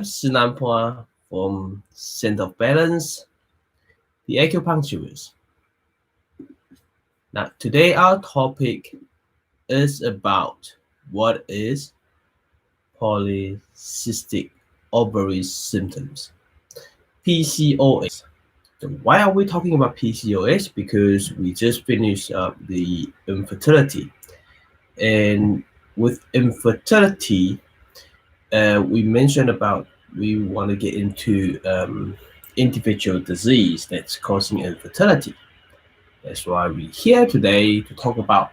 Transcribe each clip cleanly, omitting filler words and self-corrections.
Sinanpua from Center of Balance, the acupuncturist. Now, today our topic is about what is polycystic ovary symptoms, PCOS. So why are we talking about PCOS? Because we just finished the infertility, and with infertility, we mentioned about we want to get into individual disease that's causing infertility. That's why we're here today to talk about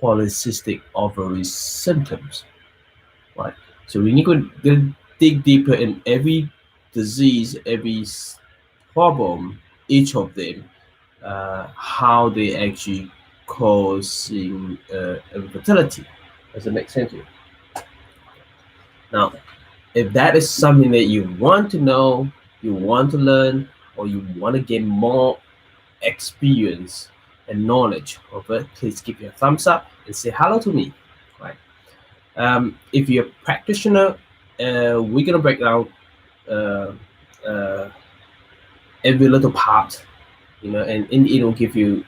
polycystic ovary symptoms, right? So we need to dig deeper in every disease, every problem, each of them, how they actually causing infertility. Does it make sense to you? Now, if that is something that you want to know, you want to learn, or you want to get more experience and knowledge of it, please give me a thumbs up and say hello to me. Right? If you're a practitioner, we're gonna break down uh, uh, every little part, and it will give you,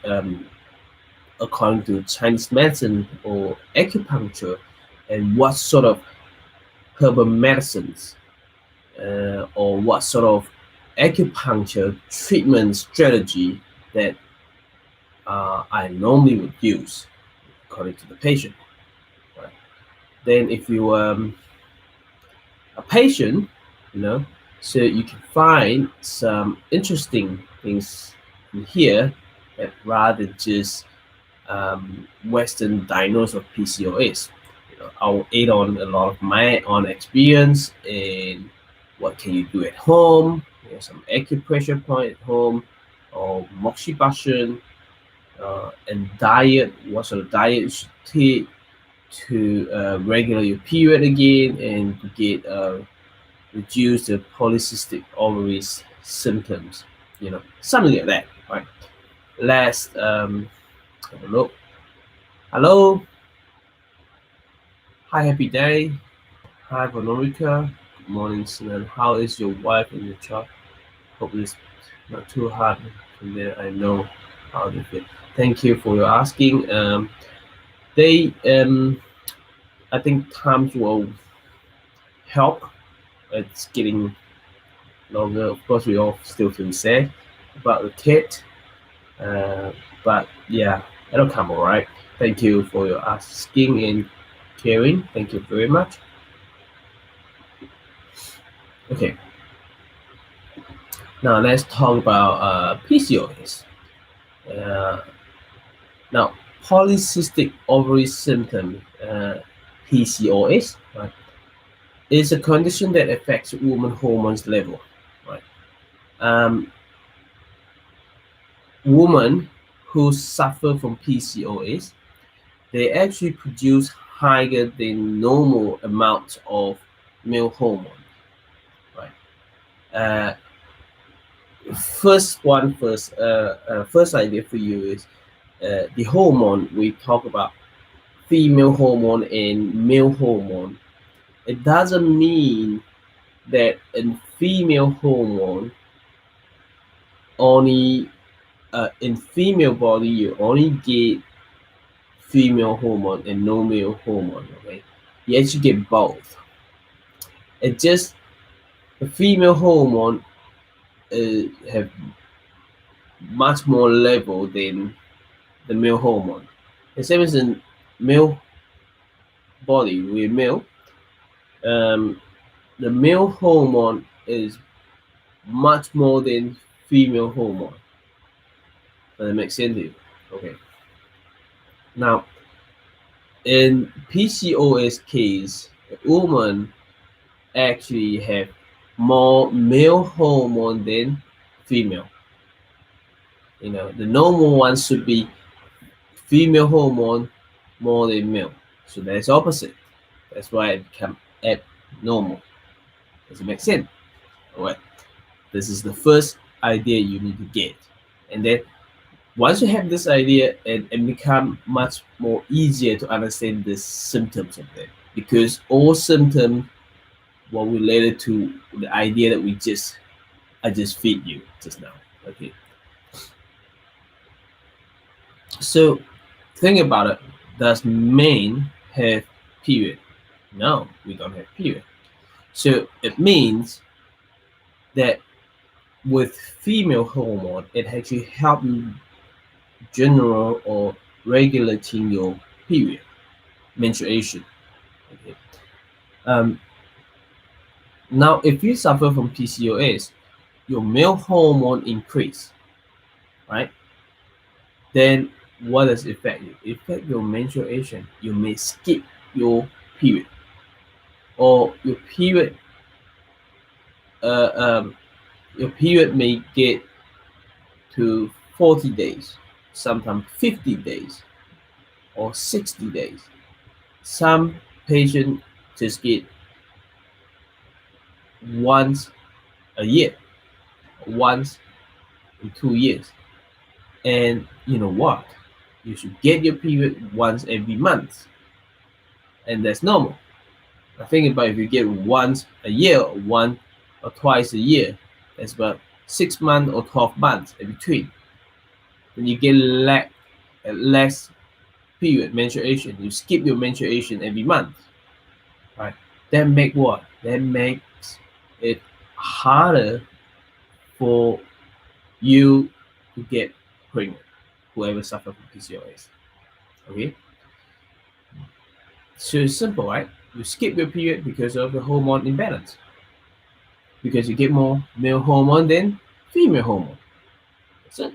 according to Chinese medicine or acupuncture, and what sort of herbal medicines or what sort of acupuncture treatment strategy that I normally would use according to the patient. Right? Then, if you a patient, so you can find some interesting things in here that rather just Western diagnosis of PCOS. I'll add on a lot of my own experience and what can you do at home, some acupressure point at home, or moxibustion, and diet, what sort of diet you should take to regulate your period again and to get reduce the polycystic ovaries symptoms, something like that, right? Let's have a look. Hello. Hi, happy day. Hi, Veronica. Good morning, Sinan. How is your wife and your child? Hope it's not too hard from there. I know how they feel. Thank you for your asking. They, I think times will help. It's getting longer. Of course, we all still feel sad about the kid. But yeah, it'll come all right. Thank you for your asking and caring. Thank you very much. Okay. Now let's talk about PCOS. Now, polycystic ovary symptom, PCOS, right, is a condition that affects woman hormones level. Right, women who suffer from PCOS, they actually produce higher than normal amounts of male hormone. Right. First idea for you is the hormone. We talk about female hormone and male hormone. It doesn't mean that in female hormone only in female body you only get female hormone and no male hormone. Okay, you actually get both. It just the female hormone have much more level than the male hormone. The same as in male body, we're male. The male hormone is much more than female hormone. Does that make sense to you? Okay. Now, in PCOS case, a woman actually have more male hormone than female. The normal one should be female hormone more than male. So that's opposite. That's why it become abnormal. Does it make sense? All right. This is the first idea you need to get. And then once you have this idea, it become much more easier to understand the symptoms of it. Because all symptoms what related to the idea that I just feed you just now. Okay. So think about it. Does men have period? No, we don't have period. So it means that with female hormone, it actually help you general or regulating your period, menstruation. Okay. Um, Now, if you suffer from PCOS, your male hormone increase, right? Then what does it affect you? It affect your menstruation. You may skip your period, or uh, um, your period may get to 40 days, sometimes 50 days, or 60 days. Some patients just get once a year, once in 2 years. And you know what? You should get your period once every month, and that's normal. Now think about if you get once a year, or one or twice a year, that's about 6 months or 12 months in between. When you get less period menstruation, you skip your menstruation every month, right? That make what? That makes it harder for you to get pregnant. Whoever suffers from PCOS, okay? So it's simple, right? You skip your period because of the hormone imbalance, because you get more male hormone than female hormone. That's it.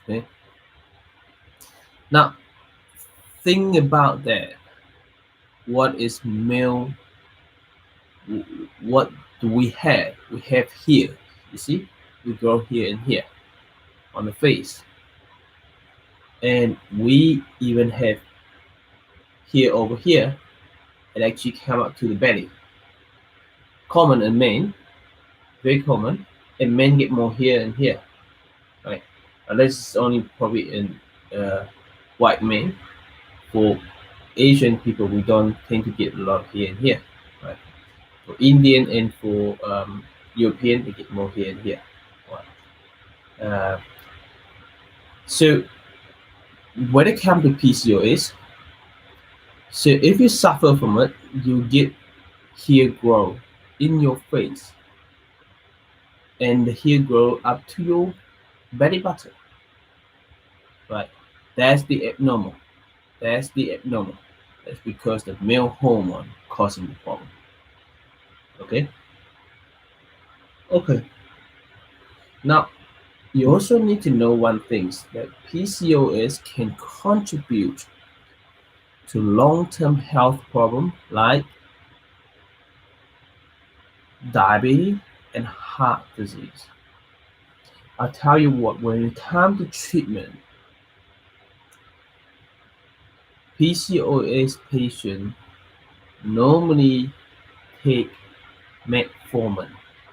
Okay. Now, think about that. What is male? What do we have? We have here. You see, we grow here and here on the face, and we even have here over here. It actually come up to the belly. Common in men, very common, and men get more here and here, right? Unless it's only probably in uh, white men. For Asian people, we don't tend to get a lot here and here, right? For Indian and for European, they get more here and here. Right? So when it comes to PCOS, so if you suffer from it, you get hair grow in your face, and the hair grow up to your belly button, right? That's the abnormal. That's the abnormal. That's because the male hormone causing the problem. Okay. Okay. Now, you also need to know one thing, that PCOS can contribute to long-term health problems like diabetes and heart disease. I'll tell you what, when it comes to treatment, PCOS patients normally take metformin,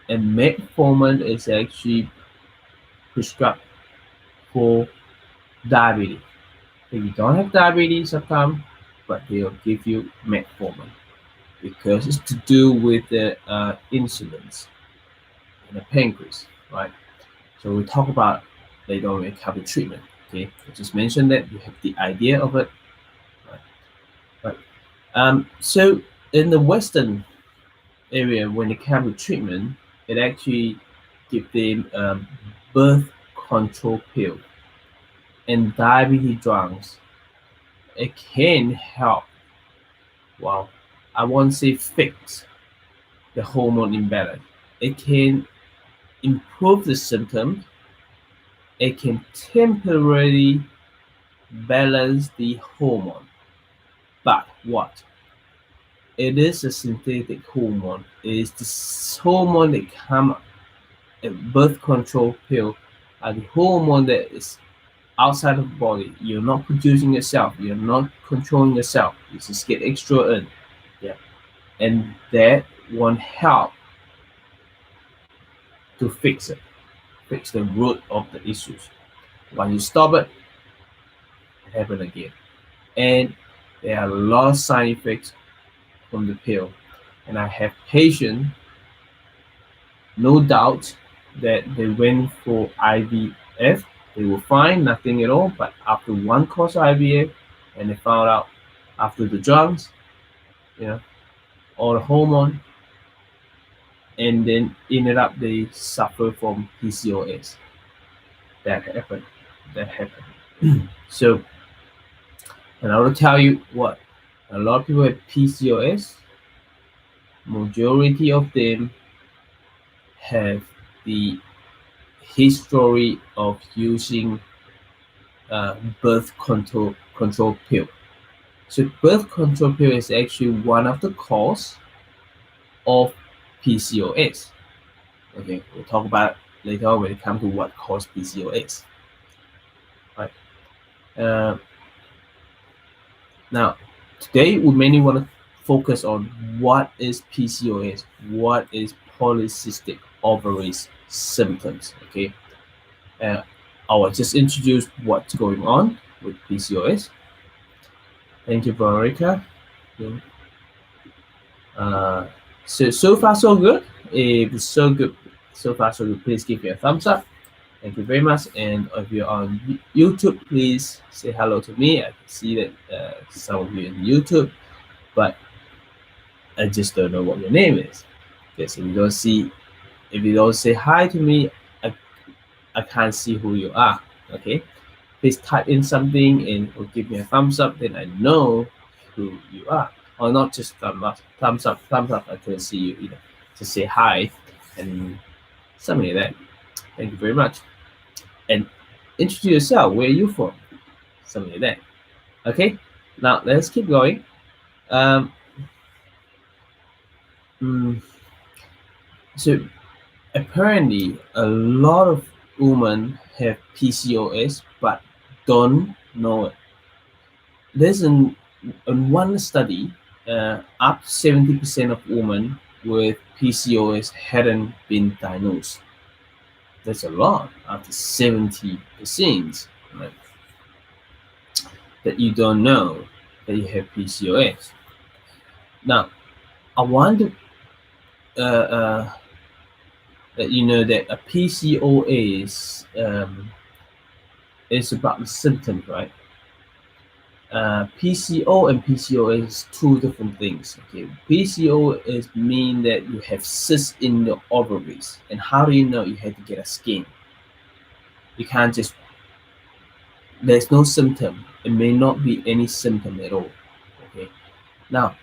and metformin is actually prescribed for diabetes. If you don't have diabetes sometimes, but they'll give you metformin because it's to do with the insulins in the pancreas, right? So we talk about later on when it comes to treatment. Okay, I just mentioned that you have the idea of it, right? Right. So in the Western area, when it comes to treatment, it actually give them birth control pill and diabetes drugs. It can help. Well, I won't say fix the hormone imbalance. It can improve the symptoms. It can temporarily balance the hormone. But what? It is a synthetic hormone. It is the hormone that come a birth control pill are the hormone that is outside of the body. You're not producing yourself. You're not controlling yourself. You just get extra in. Yeah. And that won't help to fix it, fix the root of the issues. When you stop it, it happens again. And there are a lot of side effects from the pill. And I have patients, no doubt, that they went for IVF, they were fine, nothing at all, but after one course of IVF, and they found out after the drugs, you know, or the hormone, and then ended up they suffer from PCOS. That happened. That happened. So, and I will tell you what, a lot of people have PCOS. Majority of them have the history of using birth control pill. So birth control pill is actually one of the cause of PCOS. Okay, we'll talk about later on when it comes to what causes PCOS. Right. Uh, Now, today we mainly want to focus on what is PCOS, what is polycystic ovaries symptoms. Okay, uh, I will just introduce what's going on with PCOS. Thank you, Veronica. Okay. Uh, so far so good. If it's so good, so far so good, please give me a thumbs up. Thank you very much. And if you're on YouTube, please say hello to me. I can see that some of you in YouTube, but I just don't know what your name is. Because if you don't say hi to me, I, I can't see who you are. Okay, please type in something and or give me a thumbs up, then I know who you are. Or not just thumbs up, thumbs up. I couldn't see you either. Just say hi and something like that. Thank you very much. And introduce yourself. Where are you from? Something like that. Okay. Now let's keep going. Um, mm, so apparently a lot of women have PCOS but don't know it. There's in one study, up to 70% of women with PCOS hadn't been diagnosed. That's a lot, up to 70%, right, that you don't know that you have PCOS. Now, I want to let you know that a PCOS is about the symptoms, right? PCO and PCOS is two different things. Okay, PCO is mean that you have cysts in the ovaries, and how do you know? You have to get a scan. You can't just. There's no symptom. It may not be any symptom at all. Okay. Now,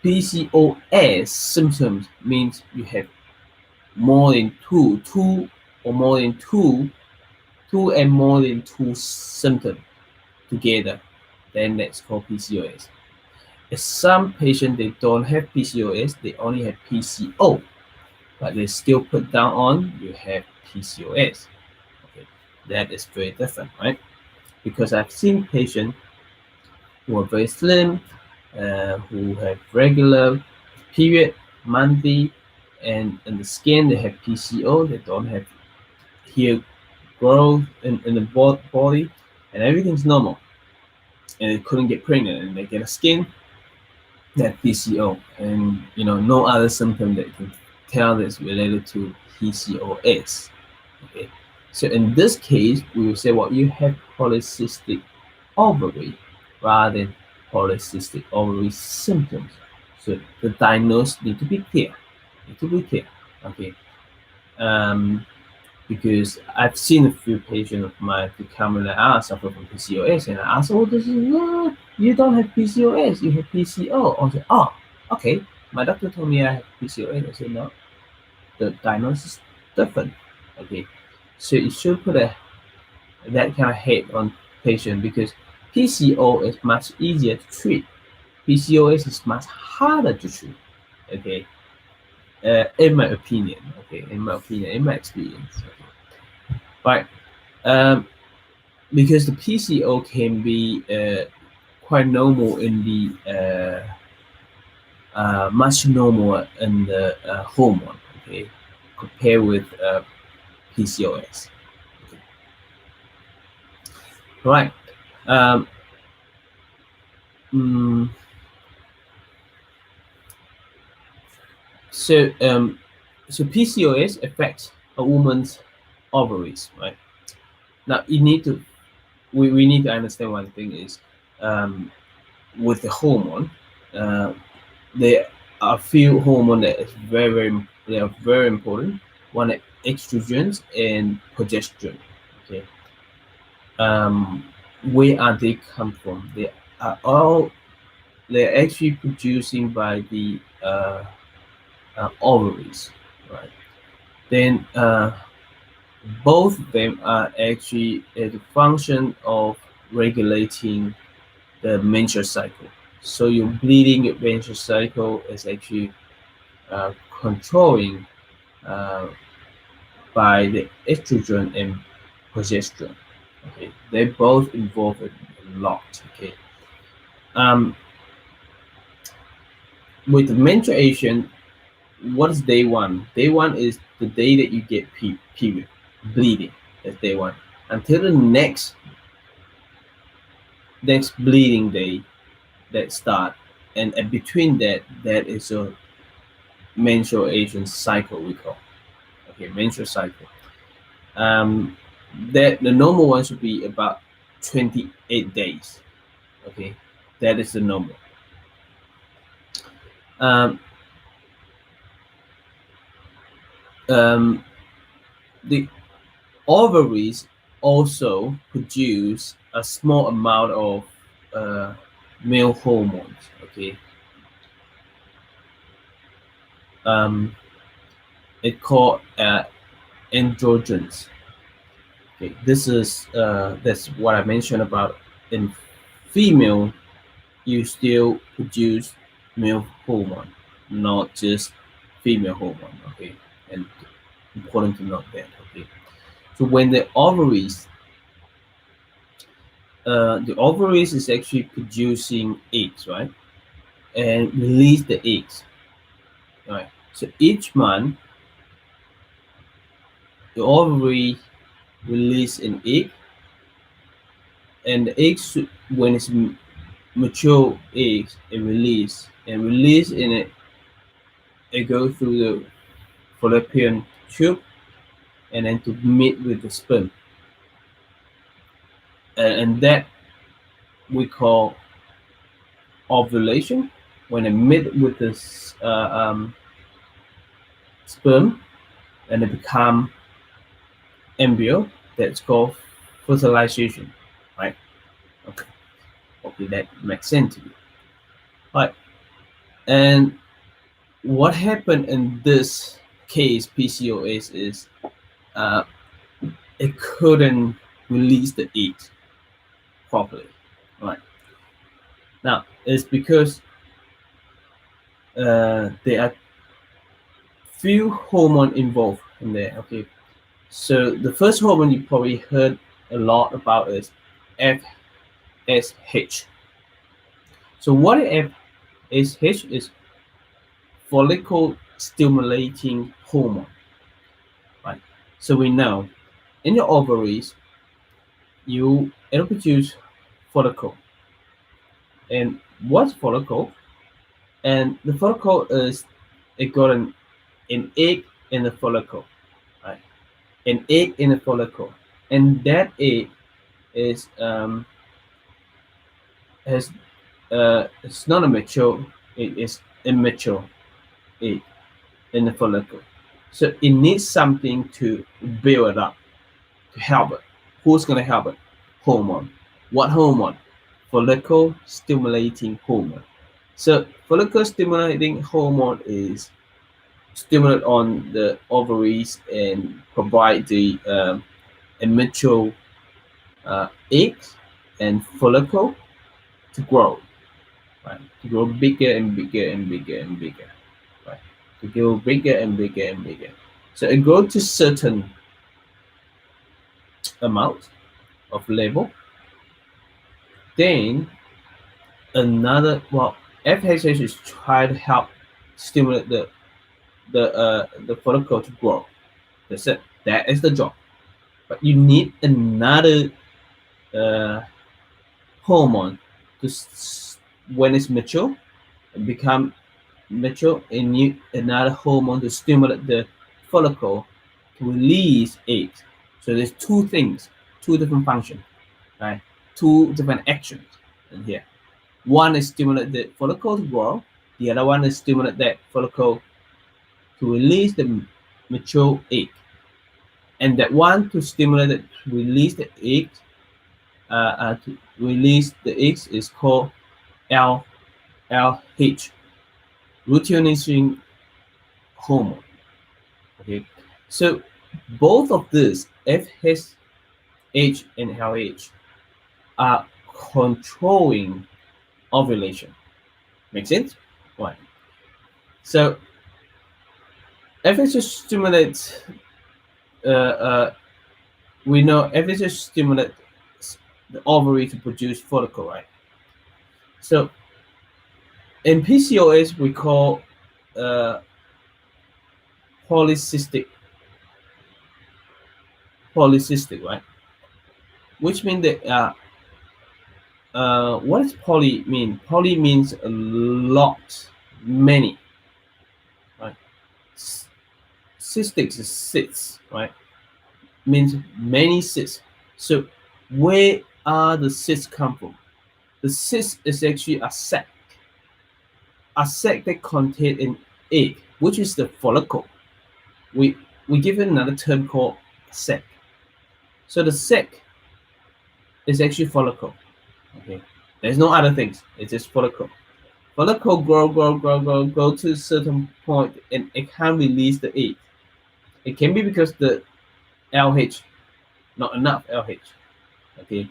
PCOS symptoms means you have more than two or more than two and more than two symptoms together. Then that's called PCOS. Some patients they don't have PCOS, they only have PCO, but they still put down on you have PCOS. Okay, that is very different, right? Because I've seen patients who are very slim, who have regular period, monthly, and in the skin they have PCO, they don't have hair growth in the body, and everything's normal, and they couldn't get pregnant, and they get a skin that PCO, and no other symptom that you can tell that's related to PCOS. Okay, so in this case, we will say you have polycystic ovary rather than polycystic ovary symptoms. So the diagnosis need to be clear. Okay. Um, because I've seen a few patients of mine who come and I suffer from PCOS, and I ask, oh, this is no, you don't have PCOS, you have PCO. I say, oh, okay, my doctor told me I have PCOS. I said, no, the diagnosis is different. Okay, so you should put that kind of head on patient because PCO is much easier to treat. PCOS is much harder to treat. Okay, in my opinion. Okay, in my experience. Okay. Right. Um, because the PCO can be quite normal in the much normal in the hormone, okay, compared with PCOS. Okay. Right. Um, mm, So so PCOS affects a woman's ovaries, right? Now you need to we need to understand one thing is um, with the hormone, uh, there are few hormones that is they are very important. One is estrogens and progesterone. Okay, um, where are they come from? They are all they're actually producing by the ovaries, right? Then both of them are actually a function of regulating the menstrual cycle. So your bleeding menstrual cycle is actually controlling uh, by the estrogen and progesterone. Okay, they both involve a lot. Okay, um, with menstruation, what is day one? Day one is the day that you get period, bleeding. That's day one. Until the next bleeding day that start, and between that, that is a menstruation cycle we call. Okay, menstrual cycle. Um, that the normal one should be about 28 days. Okay, that is the normal. Um, um, the ovaries also produce a small amount of uh, male hormones. Okay, um, it called androgens. Okay, this is that's what I mentioned about in female. You still produce male hormone, not just female hormone. Okay, and important to note that. Okay, so when the ovaries is actually producing eggs, right, and release the eggs, right. So each month, the ovary release an egg, and the eggs when it's mature eggs, it release in it go through the fallopian tube and then to meet with the sperm, and that we call ovulation. When it meet with this sperm and it become embryo, that's called fertilization, right? Okay, hopefully that makes sense to you. Right, and what happened in this case, PCOS, is uh, it couldn't release the egg properly, right? Now it's because there are few hormone involved in there. Okay, so the first hormone you probably heard a lot about is FSH. So what FSH is? Follicle stimulating hormone, right? So we know in your ovaries, it'll produce follicle. And what's follicle? And the follicle is it got an egg in the follicle, right? An egg in the follicle, and that egg is has it's not a mature, it is immature egg in the follicle. So it needs something to build it up, to help it. Who's going to help it? Hormone. What hormone? Follicle stimulating hormone. So follicle stimulating hormone is stimulate on the ovaries and provide the immature eggs and follicle to grow, right? To grow bigger and bigger and bigger and bigger, right? To grow bigger and bigger and bigger. So it grows to certain amount of level. Then another FSH is try to help stimulate the follicle to grow. That's it. That is the job. But you need another uh, hormone to when it's mature, it become mature another hormone to stimulate the follicle to release eggs. So there's two things, two different functions, right? Two different actions in here. One is stimulate the follicle to grow. The other one is stimulate that follicle to release the mature egg. And that one to stimulate it to release the egg, to release the eggs is called LH, luteinizing hormone. Okay, so both of these FSH and LH are controlling ovulation. Make sense? Right. So FSH stimulates. We know FSH stimulates the ovary to produce follicle, right? So in PCOS we call polycystic, right? Which means that what does poly mean? Poly means a lot, many, right? Cystic is cysts, right? Means many cysts. So where are the cysts come from? The cyst is actually a sac that contains an egg, which is the follicle. We give it another term called sac. So the sac is actually follicle. Okay, there's no other things. It's just follicle. Follicle grow to a certain point, and it can't release the egg. It can be because the LH, not enough LH. Okay,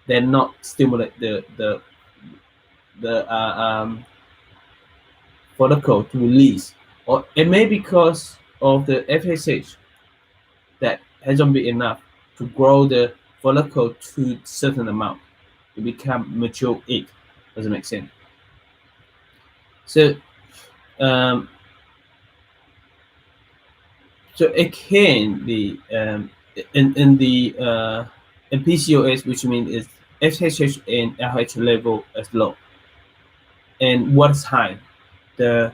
then not stimulate the follicle to release, or it may be because of the FSH that hasn't been enough to grow the follicle to certain amount to become mature egg. Does it make sense? So so it can be in the in PCOS, which means is FSH and LH level is low, and what's high, the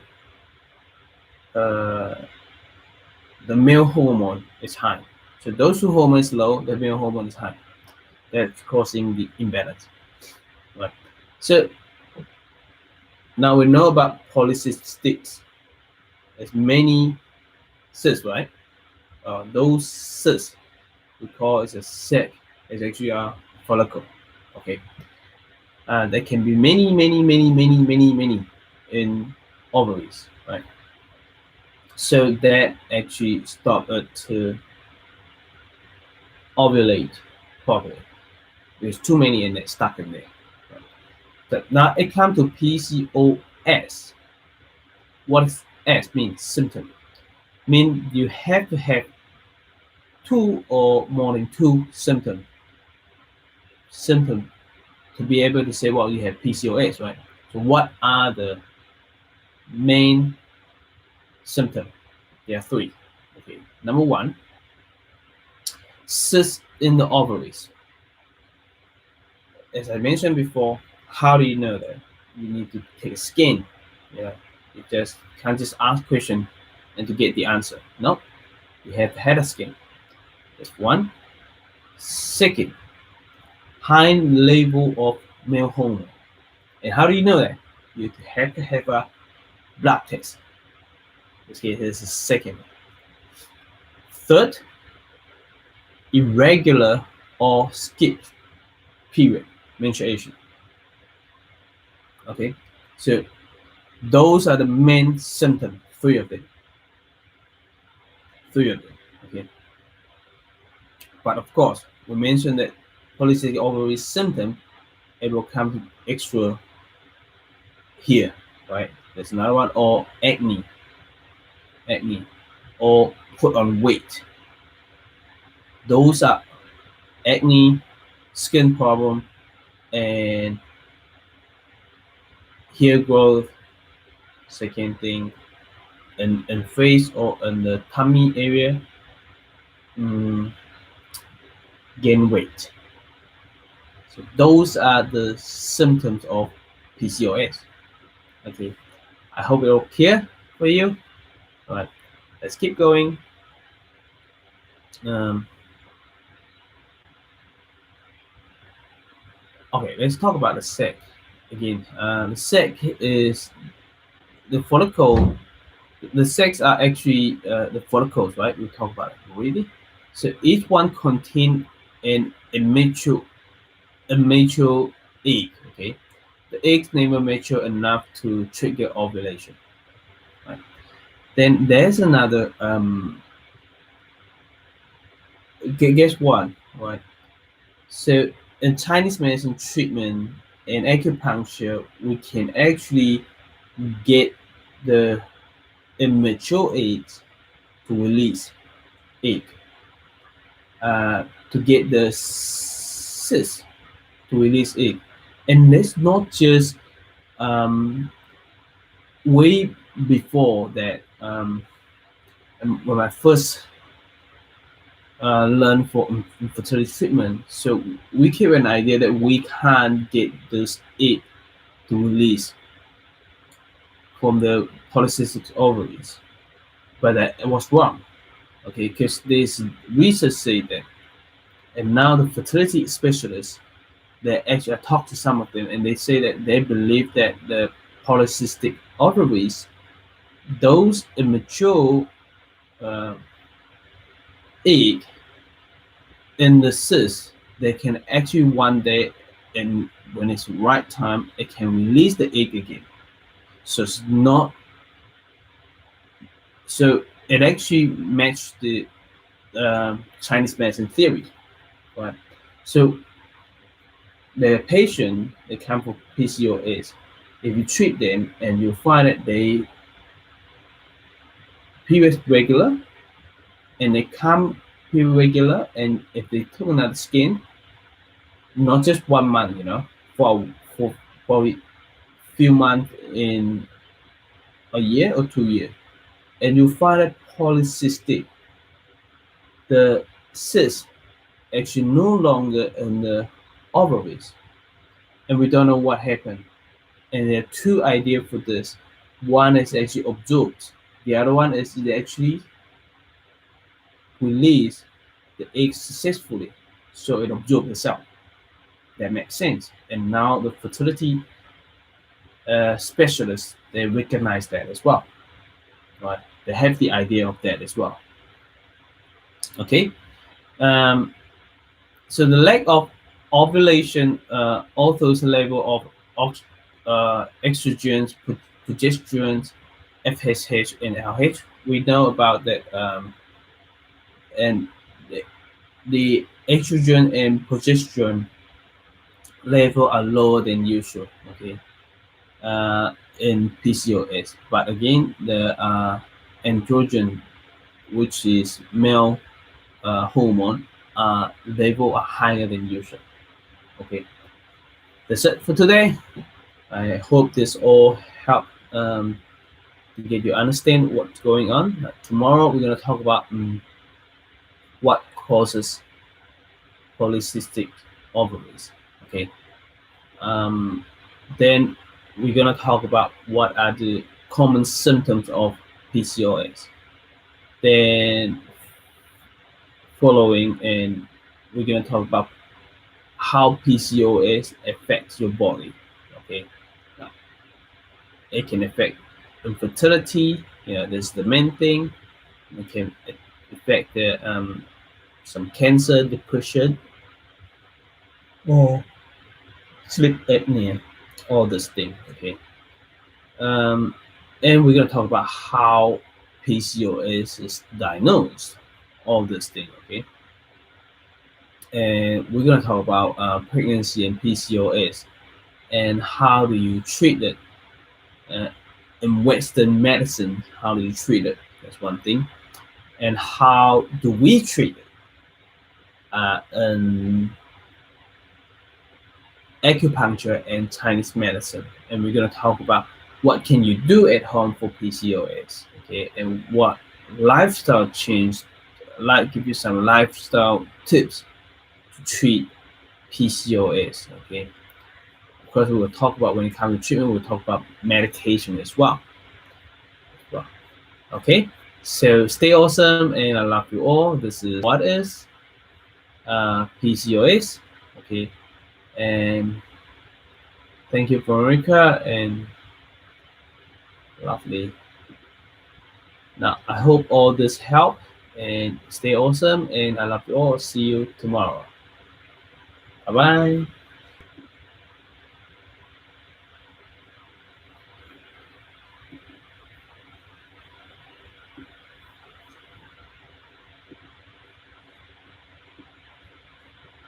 male hormone is high. So those two hormones low, the male hormone is high. That's causing the imbalance. Right. So now we know about polycystics. There's many cysts, right? Those cysts we call it a sac. It's actually a follicle. Okay. There can be many in ovaries, right? So that actually stop it to ovulate properly. There's too many and it's stuck in there. Right? But now it comes to PCOS. What does S mean? Symptom. Mean you have to have two or more than two symptoms to be able to say, well, you have PCOS, right? So what are the main symptoms? There are three. Okay. Number one, cysts in the ovaries. As I mentioned before, how do you know that? You need to take a scan. Yeah, you just can't just ask question and to get the answer. No, you have to have a scan. That's one. Second, high level of male hormone. And how do you know that? You have to have a blood test. This case is the second. Third, irregular or skipped period, menstruation. Okay, so those are the main symptoms, three of them. Okay. But of course, we mentioned that polycystic ovary symptom, it will come to extra here, right? There's another one, or acne, or put on weight. Those are acne, skin problem, and hair growth. Second thing, in face or in the tummy area, gain weight. So those are the symptoms of PCOS. Okay, I hope it'll clear for you. All right, let's keep going. Okay, let's talk about the sac again. The sac is the follicle. The sacs are actually the follicles, right? We talked about it already. So each one contains an immature egg. Okay, the eggs never mature enough to trigger ovulation. Right? Then there's another guess what? Right. So in Chinese medicine treatment and acupuncture, we can actually get the immature eggs to release egg, to get the cyst to release egg. And that's not just way before that. When I first learned for infertility treatment, so we have an idea that we can't get this egg to release from the polycystic ovaries, but that was wrong. Okay, because this research say that, and now the fertility specialists, they actually I talked to some of them, and they say that they believe that the polycystic ovaries, those immature uh, egg in the cyst, they can actually one day, and when it's right time, it can release the egg again. So it's not. So it actually matched the Chinese medicine theory, right? So the patient, they come for PCOS. If you treat them and you find that they period regular and they come period regular, and if they took another skin, not just 1 month, for for a few months in a year or 2 years, and you find that polycystic, the cyst actually no longer in the ovaries, and we don't know what happened. And there are two ideas for this. One is actually absorbed. The other one is they actually release the egg successfully, so it absorbs itself. That makes sense. And now the fertility specialists, they recognize that as well, right? They have the idea of that as well. Okay. So the lack of ovulation alters the level of estrogens, progesterones, FSH, and LH. We know about that, and the estrogen and progesterone level are lower than usual. Okay, in PCOS, but again, the androgen, which is male hormone, level are higher than usual. Okay, that's it for today. I hope this all helped to get you understand what's going on. Tomorrow we're gonna talk about what causes polycystic ovaries. Okay. Then we're gonna talk about what are the common symptoms of PCOS. Then following, and we're gonna talk about how PCOS affects your body. Okay. Now, it can affect infertility. That's the main thing. It can affect the some cancer, depression, or sleep apnea, all this thing. Okay. And we're gonna talk about how PCOS is diagnosed, all this thing. Okay. And we're gonna talk about pregnancy and PCOS and how do you treat it. In Western medicine, how do you treat it? That's one thing. And how do we treat it? In acupuncture and Chinese medicine, and we're going to talk about what can you do at home for PCOS, okay, and what lifestyle change, like give you some lifestyle tips to treat PCOS, okay. Of course, we will talk about when it comes to treatment, we'll talk about medication as well. Okay, so stay awesome, and I love you all. This is what is PCOS. Okay, and thank you, Veronica, and lovely. Now I hope all this helped, and stay awesome, and I love you all. See you tomorrow. Bye bye.